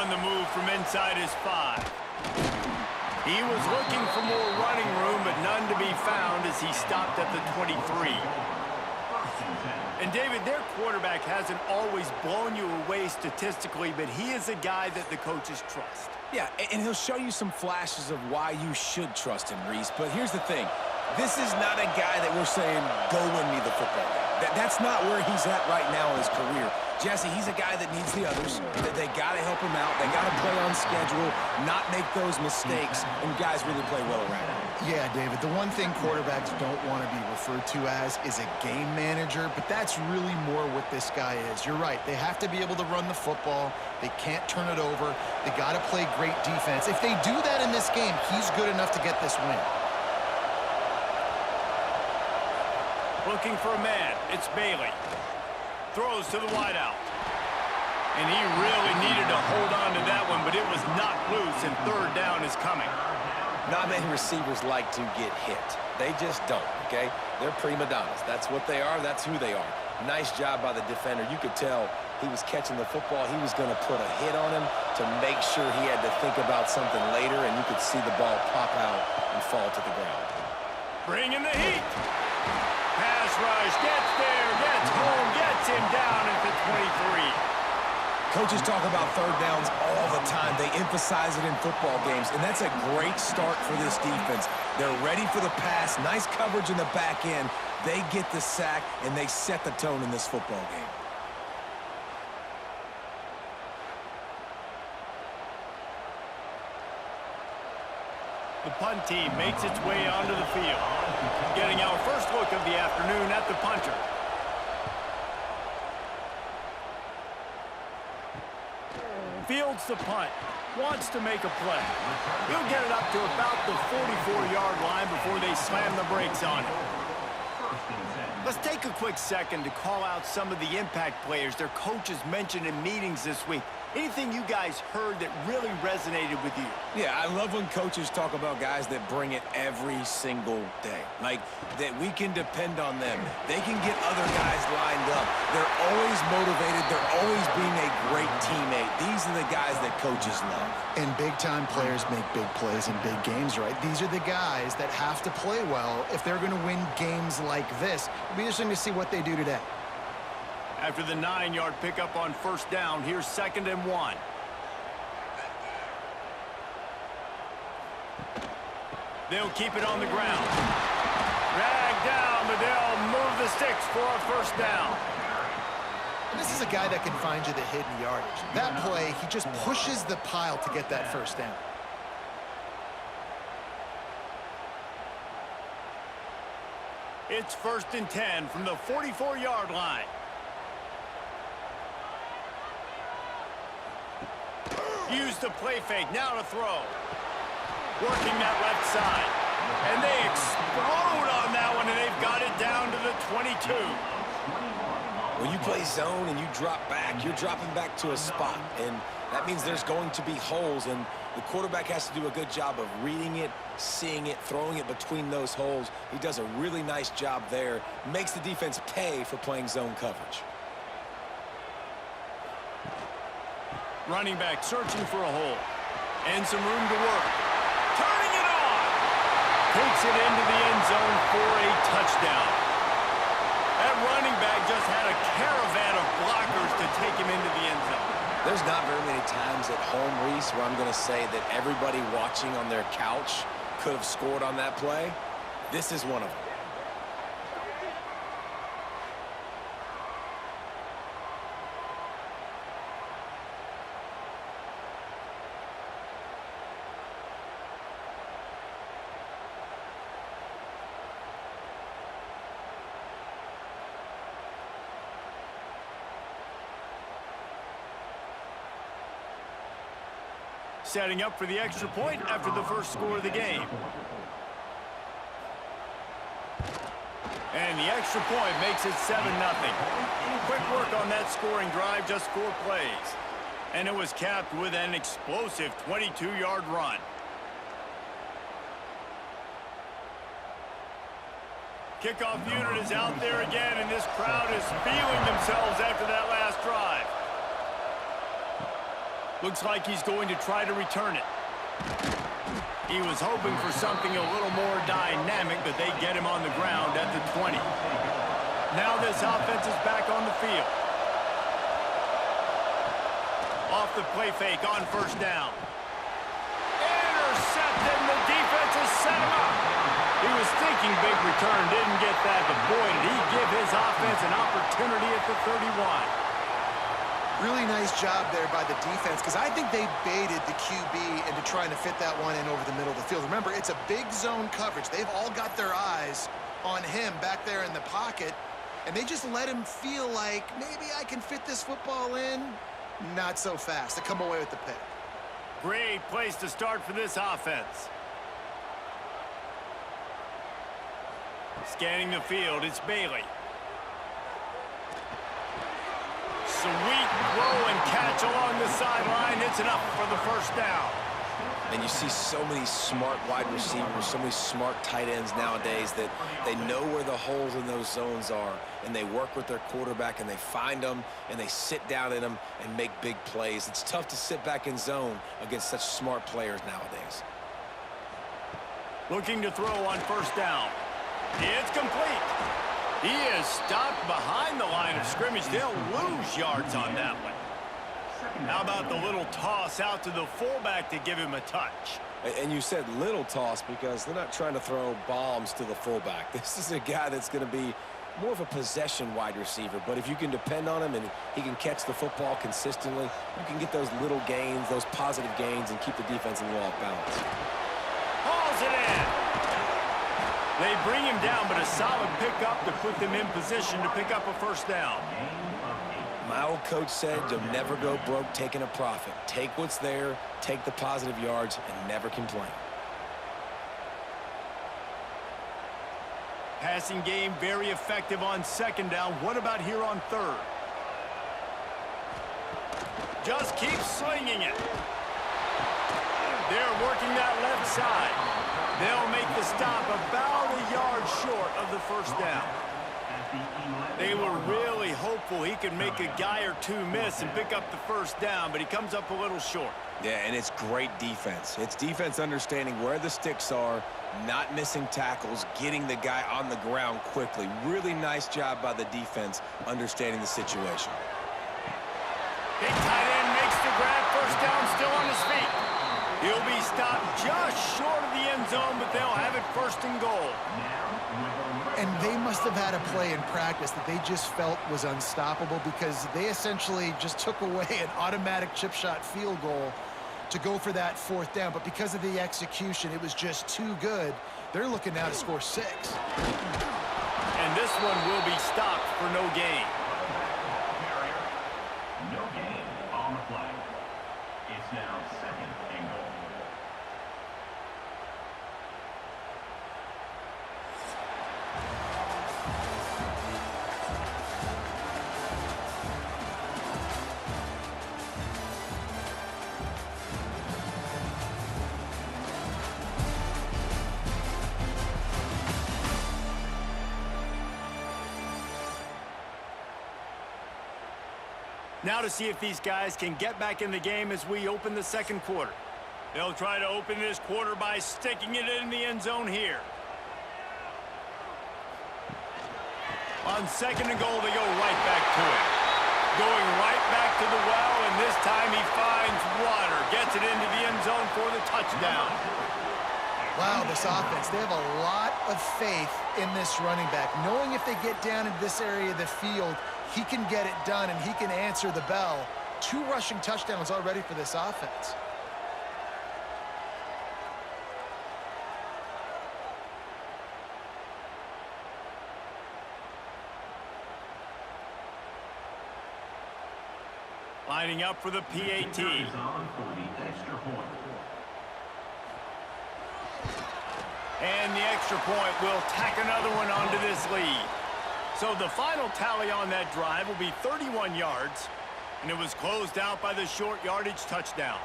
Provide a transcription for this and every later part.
on the move from inside his 5. He was looking for more running room, but none to be found as he stopped at the 23. And, David, their quarterback hasn't always blown you away statistically, but he is a guy that the coaches trust. Yeah, and he'll show you some flashes of why you should trust him, Reese. But here's the thing. This is not a guy that we're saying, go win me the football game. That's not where he's at right now in his career. Jesse, he's a guy that needs the others. They got to help him out. They got to play on schedule, not make those mistakes, and guys really play well around him. Yeah, David, the one thing quarterbacks don't want to be referred to as is a game manager, but that's really more what this guy is. You're right. They have to be able to run the football. They can't turn it over. They got to play great defense. If they do that in this game, he's good enough to get this win. Looking for a man. It's Bailey. Throws to the wideout. And he really needed to hold on to that one, but it was knocked loose, and third down is coming. Not many receivers like to get hit. They just don't, okay? They're prima donnas. That's what they are. That's who they are. Nice job by the defender. You could tell he was catching the football. He was going to put a hit on him to make sure he had to think about something later, and you could see the ball pop out and fall to the ground. Bringing the heat. Pass rush, gets there, gets home, gets him down at the 23. Coaches talk about third downs all the time. They emphasize it in football games, and that's a great start for this defense. They're ready for the pass, nice coverage in the back end. They get the sack, and they set the tone in this football game. The punt team makes its way onto the field. Getting our first look of the afternoon at the punter. Fields the punt. Wants to make a play. He'll get it up to about the 44-yard line before they slam the brakes on it. Let's take a quick second to call out some of the impact players their coaches mentioned in meetings this week. Anything you guys heard that really resonated with you? Yeah, I love when coaches talk about guys that bring it every single day. Like, that we can depend on them. They can get other guys lined up. They're always motivated. They're always being a great teammate. These are the guys that coaches love. And big-time players make big plays in big games, right? These are the guys that have to play well if they're going to win games like this. It'll be interesting to see what they do today. After the 9-yard pickup on first down, here's 2nd and 1. They'll keep it on the ground. Drag down, but they'll move the sticks for a first down. And this is a guy that can find you the hidden yardage. That play, he just pushes the pile to get that first down. It's 1st and 10 from the 44-yard line. Use the play fake, now to throw. Working that left side. And they explode on that one, and they've got it down to the 22. When you play zone and you drop back, you're dropping back to a spot. And that means there's going to be holes, and the quarterback has to do a good job of reading it, seeing it, throwing it between those holes. He does a really nice job there. Makes the defense pay for playing zone coverage. Running back searching for a hole. And some room to work. Turning it on! Takes it into the end zone for a touchdown. That running back just had a caravan of blockers to take him into the end zone. There's not very many times at home, Reese, where I'm going to say that everybody watching on their couch could have scored on that play. This is one of them. Setting up for the extra point after the first score of the game. And the extra point makes it 7-0. Quick work on that scoring drive, just 4 plays. And it was capped with an explosive 22-yard run. Kickoff unit is out there again, and this crowd is feeling themselves after that last drive. Looks like he's going to try to return it. He was hoping for something a little more dynamic, but they get him on the ground at the 20. Now this offense is back on the field. Off the play fake on first down. Intercepted, and the defense has set him up. He was thinking big return, didn't get that, but boy, did he give his offense an opportunity at the 31. Really nice job there by the defense, because I think they baited the QB into trying to fit that one in over the middle of the field. Remember, it's a big zone coverage. They've all got their eyes on him back there in the pocket, and they just let him feel like, maybe I can fit this football in. Not so fast. They come away with the pick. Great place to start for this offense. Scanning the field, it's Bailey. Sweet throw and catch along the sideline. It's enough for the first down. And you see so many smart wide receivers, so many smart tight ends nowadays that they know where the holes in those zones are, and they work with their quarterback, and they find them, and they sit down in them and make big plays. It's tough to sit back in zone against such smart players nowadays. Looking to throw on first down. It's complete. He is stopped behind the line of scrimmage. They'll lose yards on that one. How about the little toss out to the fullback to give him a touch? And you said little toss because they're not trying to throw bombs to the fullback. This is a guy that's going to be more of a possession wide receiver. But if you can depend on him and he can catch the football consistently, you can get those little gains, those positive gains, and keep the defense a little off balance. Hauls it in. They bring him down, but a solid pickup to put them in position to pick up a first down. My old coach said you'll never go broke taking a profit. Take what's there, take the positive yards, and never complain. Passing game very effective on second down. What about here on third? Just keep slinging it. They're working that left side. They'll make the stop about a yard short of the first down. They were really hopeful he could make a guy or two miss and pick up the first down, but he comes up a little short. Yeah, and it's great defense. It's defense understanding where the sticks are, not missing tackles, getting the guy on the ground quickly. Really nice job by the defense understanding the situation. Big tight end makes the grab. First down, still on his feet. He'll be stopped just short of the end zone, but they'll have it first and goal. And they must have had a play in practice that they just felt was unstoppable, because they essentially just took away an automatic chip shot field goal to go for that fourth down. But because of the execution, it was just too good. They're looking now to score 6. And this one will be stopped for no gain. No gain on the play. It's now second and goal. Now to see if these guys can get back in the game as we open the second quarter. They'll try to open this quarter by sticking it in the end zone here. On second and goal, they go right back to it. Going right back to the well, and this time he finds water. Gets it into the end zone for the touchdown. Wow, this offense, they have a lot of faith in this running back, knowing if they get down in this area of the field, he can get it done and he can answer the bell. 2 rushing touchdowns already for this offense. Lining up for the PAT. And the extra point will tack another one onto this lead. So the final tally on that drive will be 31 yards, and it was closed out by the short yardage touchdown.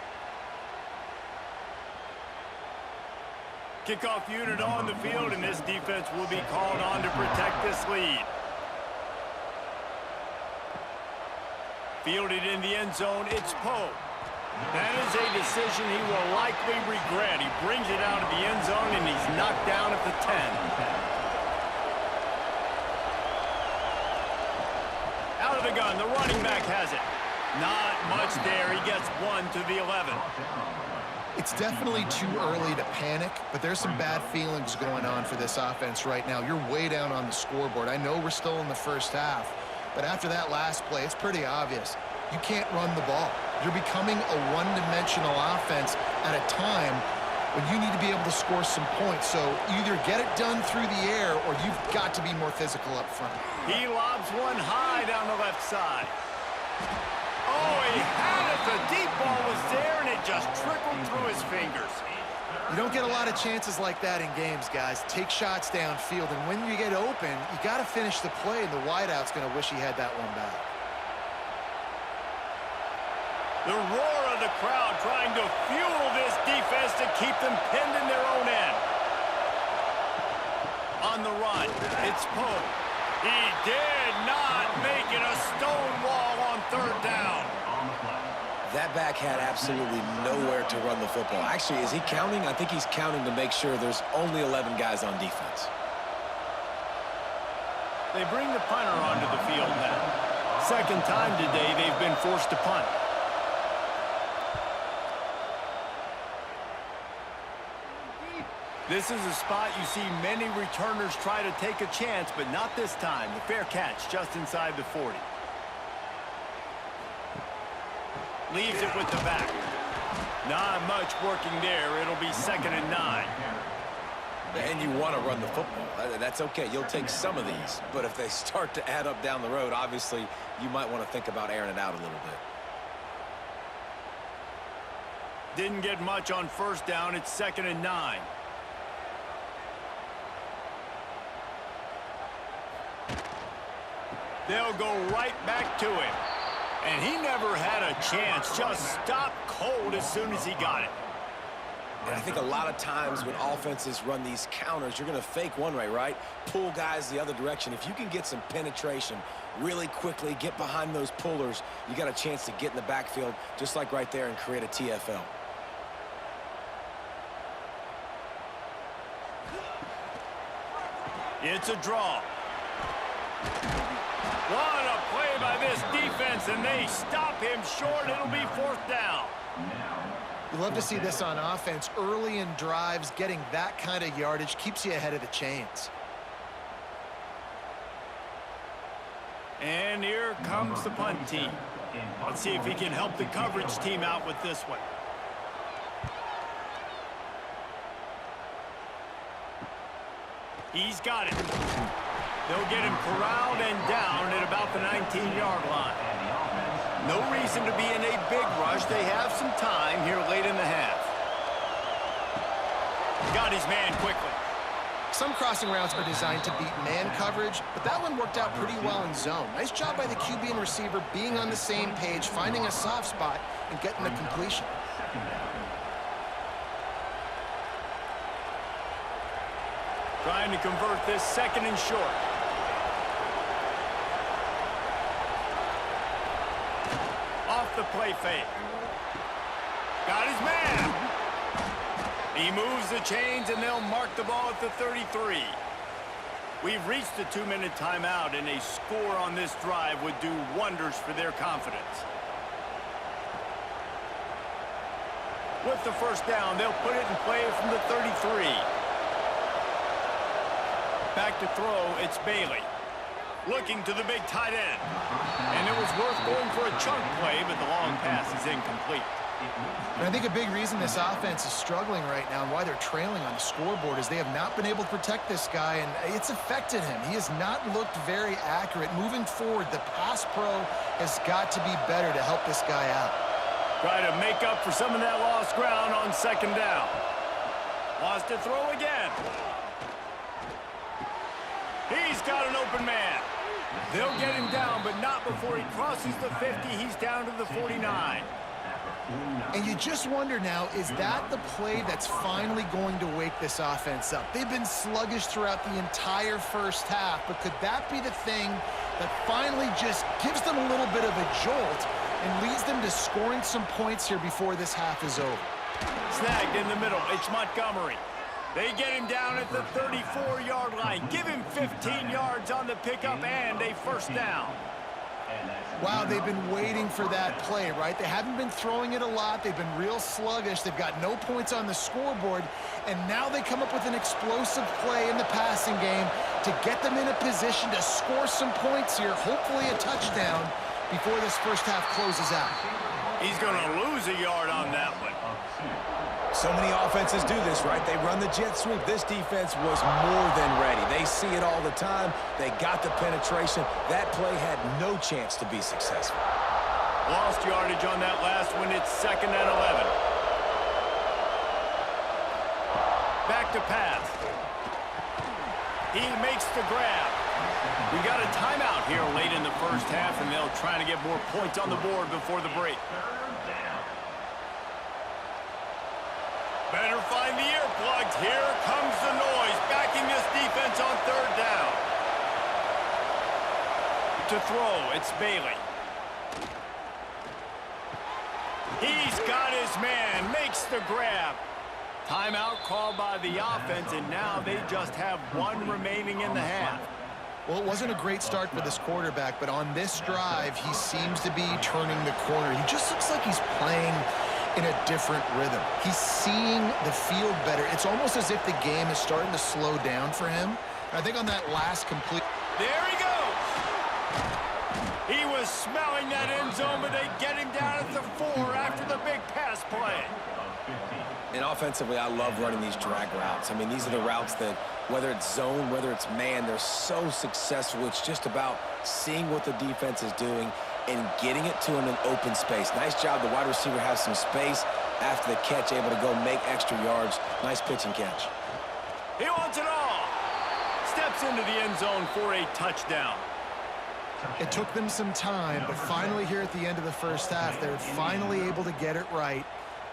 Kickoff unit on the field, and this defense will be called on to protect this lead. Fielded in the end zone, it's Poe. That is a decision he will likely regret. He brings it out of the end zone, and he's knocked down at the 10. Out of the gun, the running back has it. Not much there. He gets 1 to the 11. It's definitely too early to panic, but there's some bad feelings going on for this offense right now. You're way down on the scoreboard. I know we're still in the first half, but after that last play, it's pretty obvious. You can't run the ball. You're becoming a one-dimensional offense at a time when you need to be able to score some points. So either get it done through the air or you've got to be more physical up front. He lobs one high down the left side. Oh, he had it. The deep ball was there, and it just trickled through his fingers. You don't get a lot of chances like that in games, guys. Take shots downfield, and when you get open, you got to finish the play, and the wideout's going to wish he had that one back. The roar of the crowd trying to fuel this defense to keep them pinned in their own end. On the run, it's Poe. He did not make it a stone wall on third down. That back had absolutely nowhere to run the football. Actually, is he counting? I think he's counting to make sure there's only 11 guys on defense. They bring the punter onto the field now. Second time today they've been forced to punt. This is a spot you see many returners try to take a chance, but not this time. The fair catch just inside the 40. Leaves it with the back. Not much working there. It'll be 2nd and 9. And you want to run the football. That's okay. You'll take some of these. But if they start to add up down the road, obviously, you might want to think about airing it out a little bit. Didn't get much on first down. It's 2nd and 9. They'll go right back to him. And he never had a chance. Just stopped cold as soon as he got it. And I think a lot of times when offenses run these counters, you're going to fake one way, right? Pull guys the other direction. If you can get some penetration really quickly, get behind those pullers, you got a chance to get in the backfield, just like right there, and create a TFL. It's a draw. What a play by this defense, and they stop him short. It'll be 4th down. You love to see this on offense. Early in drives, getting that kind of yardage keeps you ahead of the chains. And here comes the punt team. Let's see if he can help the coverage team out with this one. He's got it. They'll get him corralled and down at about the 19-yard line. No reason to be in a big rush. They have some time here late in the half. Got his man quickly. Some crossing routes are designed to beat man coverage, but that one worked out pretty well in zone. Nice job by the QB and receiver being on the same page, finding a soft spot, and getting the completion. Trying to convert this 2nd and short. Off the play fake. Got his man. He moves the chains, and they'll mark the ball at the 33. We've reached the 2-minute timeout, and a score on this drive would do wonders for their confidence. With the first down, they'll put it in play from the 33. Back to throw, it's Bailey. Looking to the big tight end. And it was worth going for a chunk play, but the long pass is incomplete. And I think a big reason this offense is struggling right now and why they're trailing on the scoreboard is they have not been able to protect this guy, and it's affected him. He has not looked very accurate. Moving forward, the pass pro has got to be better to help this guy out. Try to make up for some of that lost ground on 2nd down. Wants to throw again. He's got an open man. They'll get him down, but not before he crosses the 50. He's down to the 49. And you just wonder now, is that the play that's finally going to wake this offense up? They've been sluggish throughout the entire first half, but could that be the thing that finally just gives them a little bit of a jolt and leads them to scoring some points here before this half is over. Snagged in the middle. It's Montgomery. They get him down at the 34-yard line. Give him 15 yards on the pickup and a first down. Wow, they've been waiting for that play, right? They haven't been throwing it a lot. They've been real sluggish. They've got no points on the scoreboard. And now they come up with an explosive play in the passing game to get them in a position to score some points here, hopefully a touchdown, before this first half closes out. He's going to lose a yard on that one. So many offenses do this, right? They run the jet sweep. This defense was more than ready. They see it all the time. They got the penetration. That play had no chance to be successful. Lost yardage on that last one. It's 2nd and 11. Back to pass. He makes the grab. We got a timeout here late in the first half, and they'll try to get more points on the board before the break. Better find the earplugs. Here comes the noise, backing this defense on 3rd down. To throw, it's Bailey. He's got his man, makes the grab. Timeout called by the offense, and now they just have one remaining in the half. Well, it wasn't a great start for this quarterback, but on this drive, he seems to be turning the corner. He just looks like he's playing in a different rhythm. He's seeing the field better. It's almost as if the game is starting to slow down for him. I think on that last complete... There he goes! He was smelling that end zone, but they get him down at the 4 after the big pass play. And offensively, I love running these drag routes. I mean, these are the routes that, whether it's zone, whether it's man, they're so successful. It's just about seeing what the defense is doing and getting it to him in open space. Nice job. The wide receiver has some space after the catch, able to go make extra yards. Nice pitch and catch. He wants it all. Steps into the end zone for a touchdown. It took them some time, but finally here at the end of the first half, they're finally able to get it right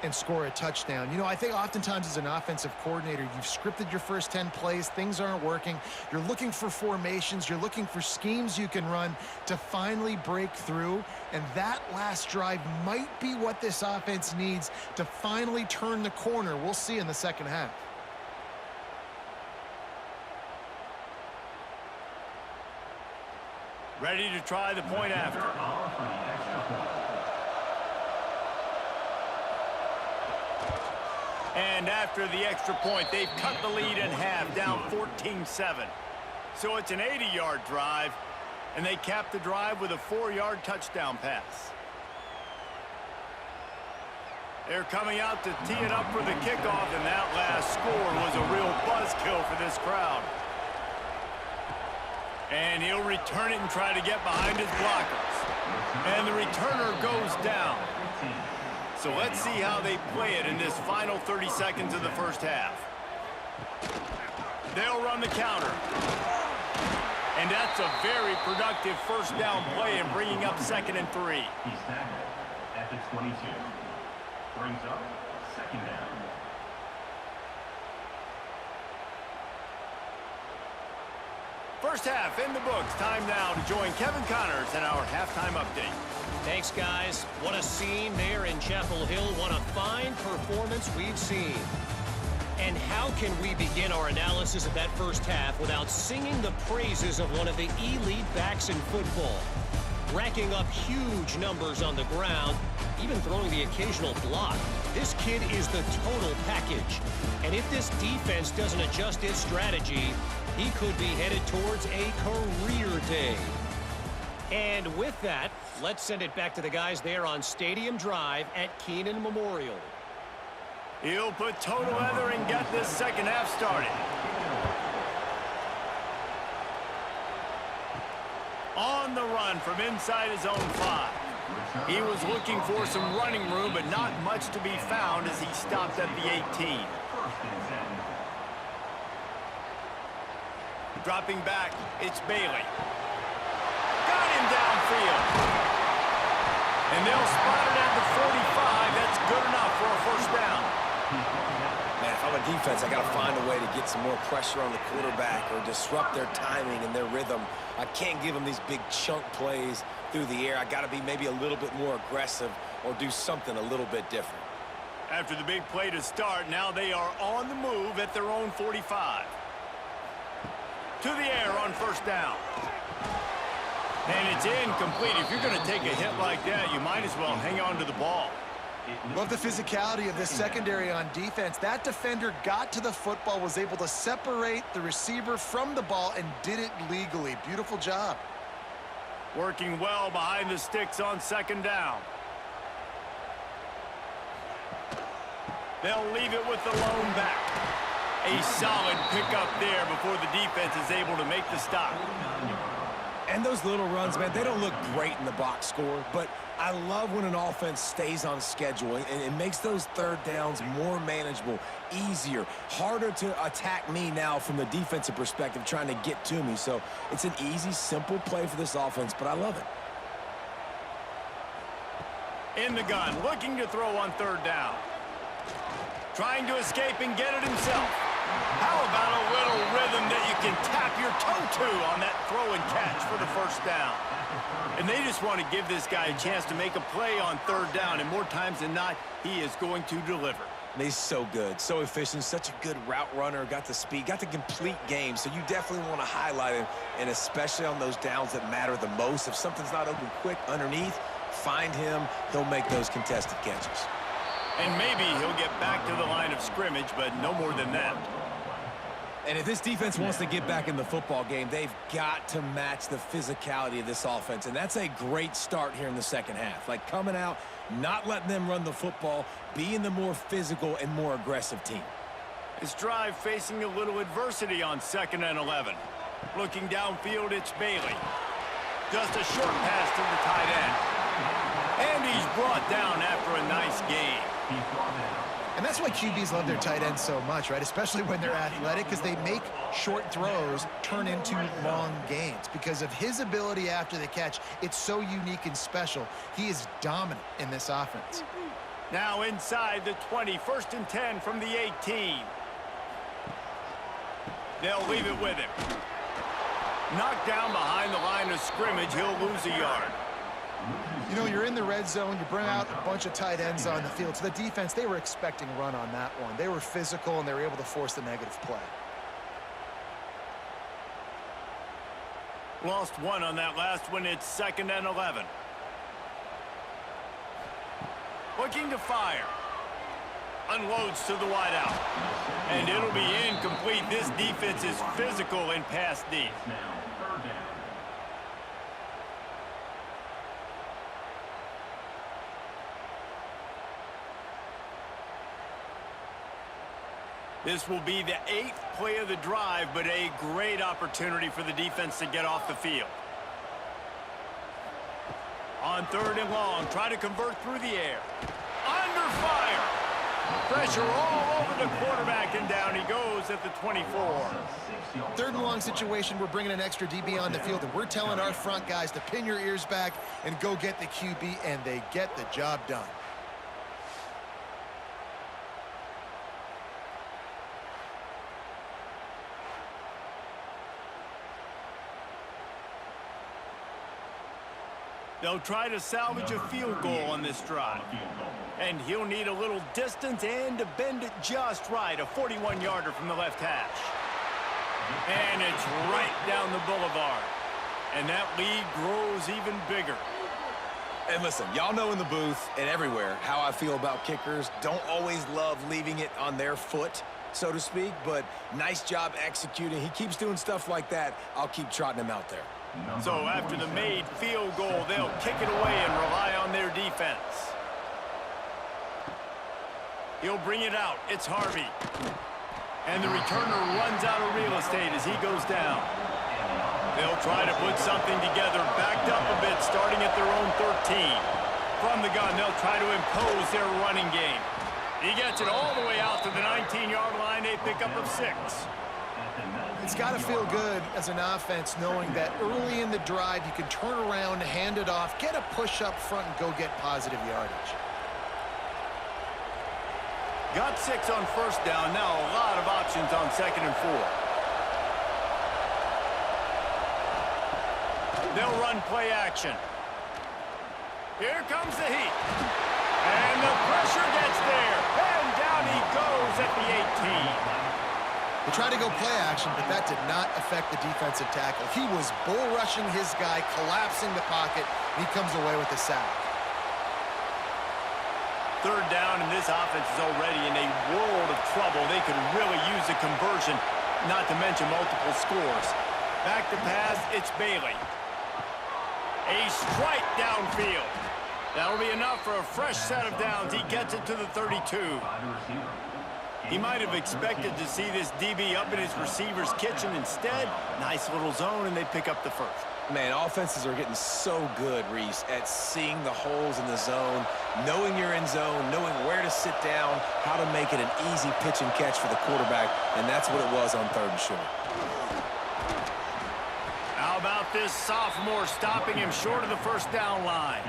and score a touchdown. You know, I think oftentimes as an offensive coordinator, you've scripted your first 10 plays, things aren't working. You're looking for formations, you're looking for schemes you can run to finally break through, and that last drive might be what this offense needs to finally turn the corner. We'll see in the second half. Ready to try the point after. And after the extra point, they've cut the lead in half, down 14-7. So it's an 80-yard drive, and they cap the drive with a 4-yard touchdown pass. They're coming out to tee it up for the kickoff, and that last score was a real buzzkill for this crowd. And he'll return it and try to get behind his blockers. And the returner goes down. So let's see how they play it in this final 30 seconds of the first half. They'll run the counter. And that's a very productive first down play and bringing up 2nd and 3. He's tackled at the 22. Brings up 2nd down. First half in the books. Time now to join Kevin Connors in our halftime update. Thanks, guys. What a scene there in Chapel Hill. What a fine performance we've seen. And how can we begin our analysis of that first half without singing the praises of one of the elite backs in football? Racking up huge numbers on the ground, even throwing the occasional block. This kid is the total package. And if this defense doesn't adjust its strategy, he could be headed towards a career day. And with that, let's send it back to the guys there on Stadium Drive at Keenan Memorial. He'll put total leather and get this second half started. On the run from inside his own 5. He was looking for some running room, but not much to be found as he stopped at the 18. Dropping back, it's Bailey. Got him downfield. And they'll spot it at the 45. That's good enough for a first down. Man, if I'm a defense, I got to find a way to get some more pressure on the quarterback or disrupt their timing and their rhythm. I can't give them these big chunk plays through the air. I got to be maybe a little bit more aggressive or do something a little bit different. After the big play to start, now they are on the move at their own 45. To the air on first down. And it's incomplete. If you're going to take a hit like that, you might as well hang on to the ball. Love the physicality of this secondary on defense. That defender got to the football, was able to separate the receiver from the ball, and did it legally. Beautiful job. Working well behind the sticks on second down. They'll leave it with the lone back. A solid pickup there before the defense is able to make the stop. And those little runs, man, they don't look great in the box score, but I love when an offense stays on schedule and it makes those third downs more manageable, easier, harder to attack me now from the defensive perspective trying to get to me. So it's an easy, simple play for this offense, but I love it. In the gun, looking to throw on third down. Trying to escape and get it himself. How about a little rhythm that you can tap your toe to on that throw and catch for the first down? And they just want to give this guy a chance to make a play on third down, and more times than not, he is going to deliver. He's so good, so efficient, such a good route runner, got the speed, got the complete game, so you definitely want to highlight him, and especially on those downs that matter the most. If something's not open quick underneath, find him, he'll make those contested catches. And maybe he'll get back to the line of scrimmage, but no more than that. And if this defense wants to get back in the football game, they've got to match the physicality of this offense. And that's a great start here in the second half. Like coming out, not letting them run the football, being the more physical and more aggressive team. This drive facing a little adversity on 2nd and 11. Looking downfield, it's Bailey. Just a short pass to the tight end. And he's brought down after a nice game. And that's why QBs love their tight ends so much, right? Especially when they're athletic, because they make short throws turn into long gains. Because of his ability after the catch, it's so unique and special. He is dominant in this offense. Now inside the 20, 1st and 10 from the 18. They'll leave it with him. Knocked down behind the line of scrimmage, he'll lose a yard. You know, you're in the red zone, you bring out a bunch of tight ends on the field. So the defense, they were expecting a run on that one. They were physical, and they were able to force the negative play. Lost one on that last one. It's 2nd and 11. Looking to fire. Unloads to the wideout. And it'll be incomplete. This defense is physical in pass D. This will be the 8th play of the drive, but a great opportunity for the defense to get off the field. On 3rd and long, try to convert through the air. Under fire. Pressure all over the quarterback, and down he goes at the 24. 3rd and long situation, we're bringing an extra DB on the field, and we're telling our front guys to pin your ears back and go get the QB, and they get the job done. They'll try to salvage a field goal on this drive. And he'll need a little distance and to bend it just right. A 41-yarder from the left hash. And it's right down the boulevard. And that lead grows even bigger. And listen, y'all know in the booth and everywhere how I feel about kickers. Don't always love leaving it on their foot, so to speak, but nice job executing. He keeps doing stuff like that. I'll keep trotting him out there. So after the made field goal, they'll kick it away and rely on their defense. He'll bring it out. It's Harvey. And the returner runs out of real estate as he goes down. They'll try to put something together, backed up a bit, starting at their own 13. From the gun, they'll try to impose their running game. He gets it all the way out to the 19-yard line, a pickup of 6. It's got to feel good as an offense knowing that early in the drive you can turn around, hand it off, get a push up front, and go get positive yardage. Got 6 on first down. Now a lot of options on 2nd and 4. They'll run play action. Here comes the heat. And the pressure gets there. And down he goes at the 18. They tried to go play action, but that did not affect the defensive tackle. He was bull rushing his guy, collapsing the pocket, and he comes away with a sack. 3rd down, and this offense is already in a world of trouble. They could really use a conversion, not to mention multiple scores. Back to pass, it's Bailey. A strike downfield. That'll be enough for a fresh set of downs. He gets it to the 32. He might have expected to see this DB up in his receiver's kitchen. Instead, nice little zone, and they pick up the first. Man, offenses are getting so good, Reese, at seeing the holes in the zone, knowing you're in zone, knowing where to sit down, how to make it an easy pitch and catch for the quarterback, and that's what it was on 3rd and short. How about this sophomore stopping him short of the first down line?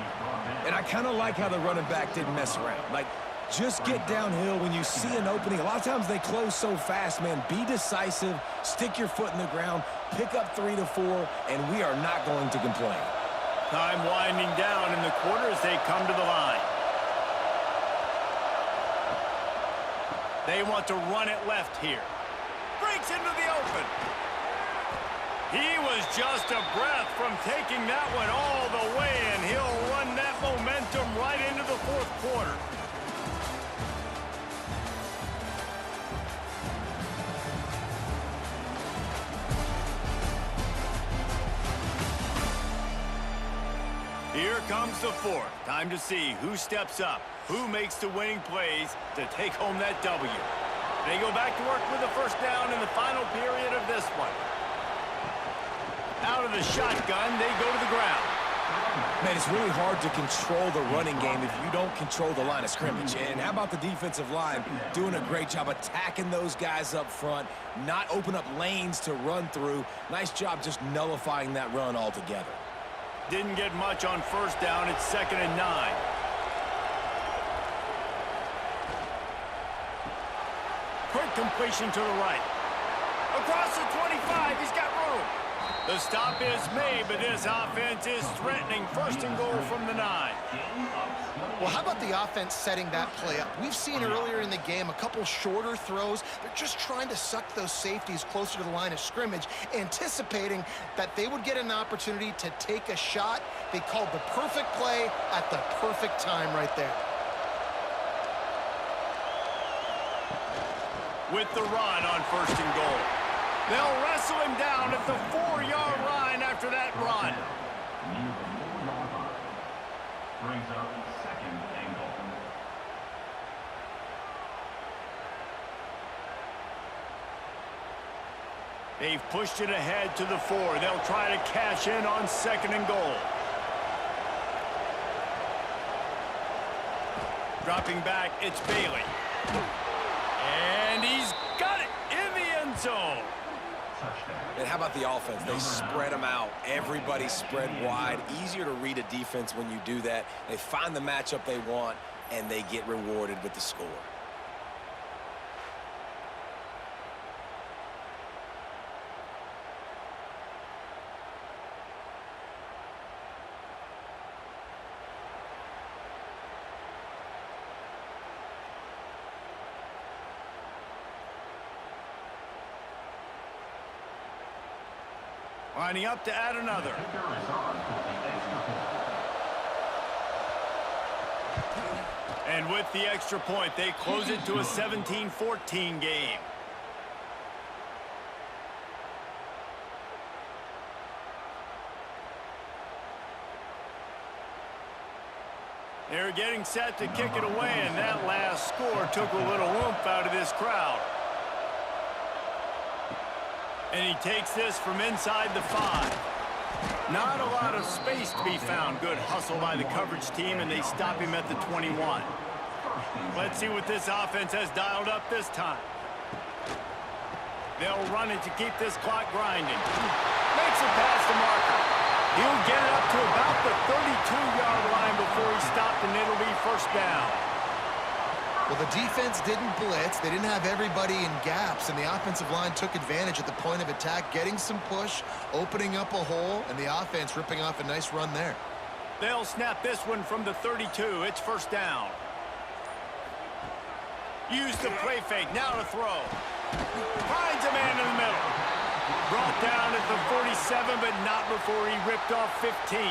And I kind of like how the running back didn't mess around. Like, just get downhill when you see an opening. A lot of times they close so fast, man. Be decisive, stick your foot in the ground, pick up 3 to 4, and we are not going to complain. Time winding down in the quarter as they come to the line. They want to run it left here. Breaks into the open. He was just a breath from taking that one all the way, and he'll run that momentum right into the 4th quarter. Here comes the 4th. Time to see who steps up, who makes the winning plays to take home that W. They go back to work with the first down in the final period of this one. Out of the shotgun, they go to the ground. Man, it's really hard to control the running game if you don't control the line of scrimmage. And how about the defensive line doing a great job attacking those guys up front, not open up lanes to run through. Nice job just nullifying that run altogether. Didn't get much on first down. It's 2nd and 9. Quick completion to the right. Across the 25, he's got room. The stop is made, but this offense is threatening 1st and goal from the 9. Well, how about the offense setting that play up? We've seen earlier in the game a couple shorter throws. They're just trying to suck those safeties closer to the line of scrimmage, anticipating that they would get an opportunity to take a shot. They called the perfect play at the perfect time right there. With the run on 1st and goal. They'll wrestle him down at the 4-yard line after that run. Brings up 2nd and goal. They've pushed it ahead to the 4. They'll try to cash in on 2nd and goal. Dropping back, it's Bailey. And he's got it in the end zone. And how about the offense? They spread them out. Everybody spread wide. Easier to read a defense when you do that. They find the matchup they want, and they get rewarded with the score. Lining up to add another. And with the extra point, they close it to a 17-14 game. They're getting set to kick it away, and that last score took a little oomph out of this crowd. And he takes this from inside the 5. Not a lot of space to be found. Good hustle by the coverage team, and they stop him at the 21. Let's see what this offense has dialed up this time. They'll run it to keep this clock grinding. Makes it past the marker. He'll get it up to about the 32-yard line before he's stopped, and it'll be first down. Well, the defense didn't blitz. They didn't have everybody in gaps, and the offensive line took advantage at the point of attack, getting some push, opening up a hole, and the offense ripping off a nice run there. They'll snap this one from the 32. It's first down. Use the play fake. Now to throw. Finds a man in the middle. Brought down at the 47, but not before he ripped off 15.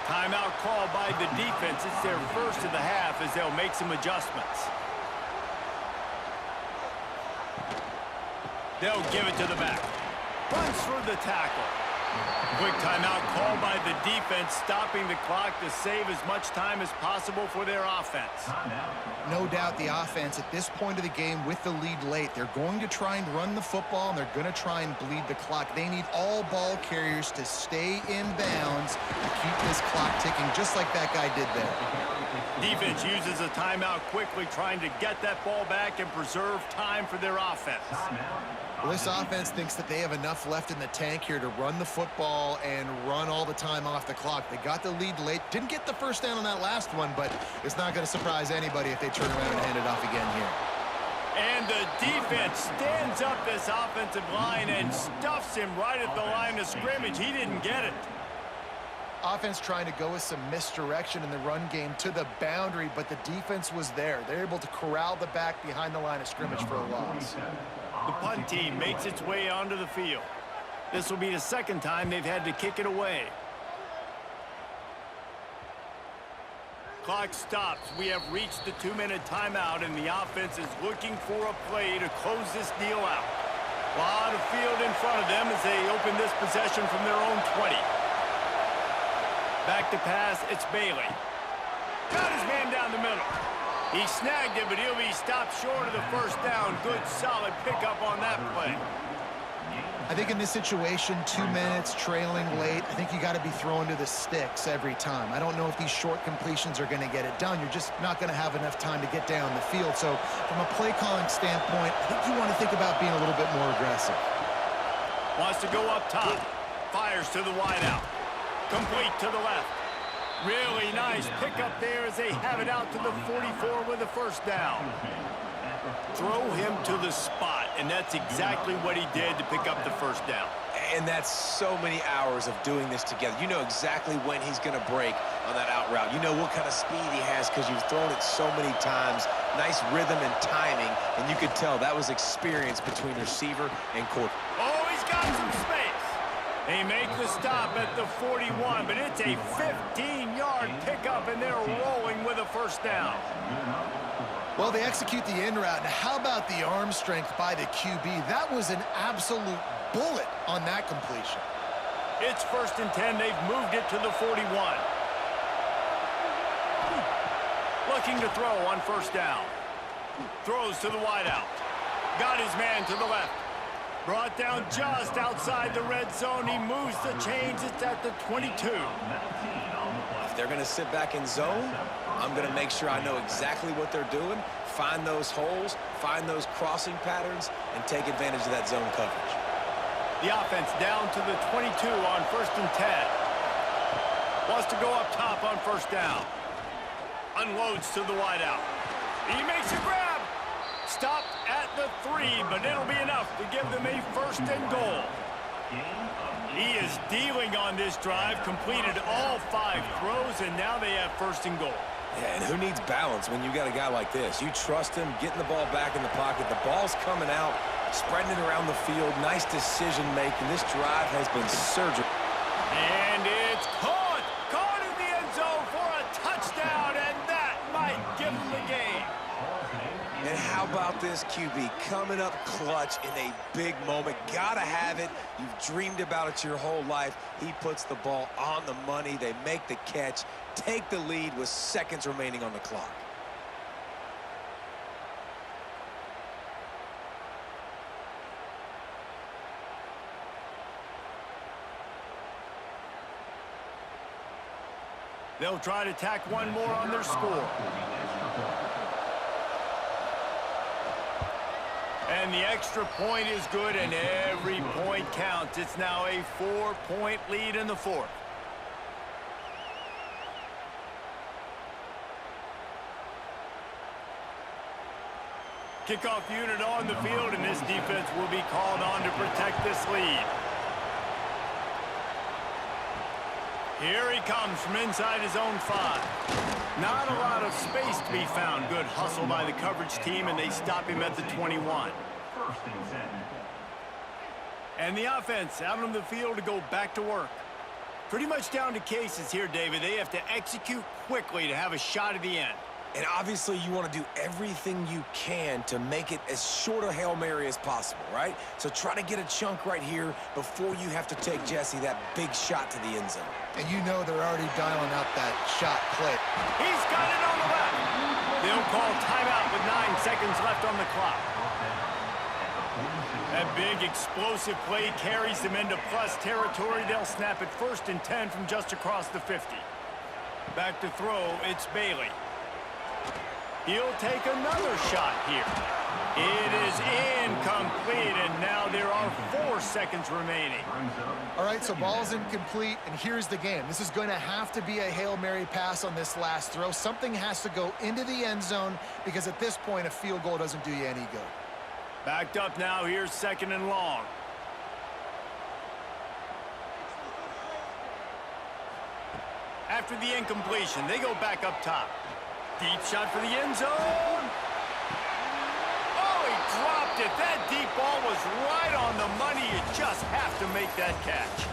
Timeout called by the defense. It's their first of the half as they'll make some adjustments. They'll give it to the back. Runs through the tackle. Quick timeout called by the defense, stopping the clock to save as much time as possible for their offense. No doubt the offense at this point of the game with the lead late, they're going to try and run the football, and they're going to try and bleed the clock. They need all ball carriers to stay in bounds to keep this clock ticking, just like that guy did there. Defense uses a timeout quickly, trying to get that ball back and preserve time for their offense. Well, this offense thinks that they have enough left in the tank here to run the football and run all the time off the clock. They got the lead late. Didn't get the first down on that last one, but it's not going to surprise anybody if they turn around and hand it off again here. And the defense stands up this offensive line and stuffs him right at the line of scrimmage. He didn't get it. Offense trying to go with some misdirection in the run game to the boundary, but the defense was there. They're able to corral the back behind the line of scrimmage for a loss. The punt team makes its way onto the field. This will be the second time they've had to kick it away. Clock stops. We have reached the 2-minute timeout, and the offense is looking for a play to close this deal out. A lot of field in front of them as they open this possession from their own 20. Back to pass, it's Bailey. Got his man down the middle. He snagged it, but he'll be stopped short of the first down. Good, solid pickup on that play. I think in this situation, 2 minutes, trailing late, I think you got to be throwing to the sticks every time. I don't know if these short completions are going to get it done. You're just not going to have enough time to get down the field. So from a play calling standpoint, I think you want to think about being a little bit more aggressive. Wants to go up top. Fires to the wideout. Complete to the left. Really nice pickup there as they have it out to the 44 with a first down. Throw him to the spot, and that's exactly what he did to pick up the first down. And that's so many hours of doing this together. You know exactly when he's going to break on that out route. You know what kind of speed he has because you've thrown it so many times. Nice rhythm and timing, and you could tell that was experience between receiver and quarterback. Oh, he's got some space. They make the stop at the 41, but it's a 15-yard pickup, and they're rolling with a first down. Well, they execute the in route. Now, how about the arm strength by the QB? That was an absolute bullet on that completion. It's 1st and 10. They've moved it to the 41. Looking to throw on first down. Throws to the wideout. Got his man to the left. Brought down just outside the red zone. He moves the chains. It's at the 22. If they're going to sit back in zone, I'm going to make sure I know exactly what they're doing, find those holes, find those crossing patterns, and take advantage of that zone coverage. The offense down to the 22 on 1st and 10. Wants to go up top on first down. Unloads to the wideout. He makes a grab. Stopped at the 3, but it'll be enough to give them a 1st and goal. He is dealing on this drive, completed all 5 throws, and now they have 1st and goal. Yeah, and who needs balance when you got a guy like this? You trust him, getting the ball back in the pocket. The ball's coming out, spreading it around the field. Nice decision-making. This drive has been surgical. And it's caught. Caught in the end zone for a touchdown, and that might give them the game. And how about this QB coming up clutch in a big moment? Gotta have it. You've dreamed about it your whole life. He puts the ball on the money. They make the catch, take the lead with seconds remaining on the clock. They'll try to tack one more on their score. And the extra point is good, and every point counts. It's now a 4-point lead in the 4th. Kickoff unit on the field, and this defense will be called on to protect this lead. Here he comes from inside his own 5. Not a lot of space to be found. Good hustle by the coverage team, and they stop him at the 21. First and 10. And the offense out on the field to go back to work. Pretty much down to cases here, David. They have to execute quickly to have a shot at the end. And obviously, you want to do everything you can to make it as short a Hail Mary as possible, right? So try to get a chunk right here before you have to take, Jesse, that big shot to the end zone. And you know they're already dialing up that shot play. He's got it on the left. They'll call timeout with 9 seconds left on the clock. That big explosive play carries them into plus territory. They'll snap it 1st and 10 from just across the 50. Back to throw, it's Bailey. He'll take another shot here. It is incomplete, and now there are 4 seconds remaining. All right, so ball's incomplete, and here's the game. This is going to have to be a Hail Mary pass on this last throw. Something has to go into the end zone because at this point, a field goal doesn't do you any good. Backed up now, here's 2nd and long. After the incompletion, they go back up top. Deep shot for the end zone. Oh, he dropped it. That deep ball was right on the money. You just have to make that catch.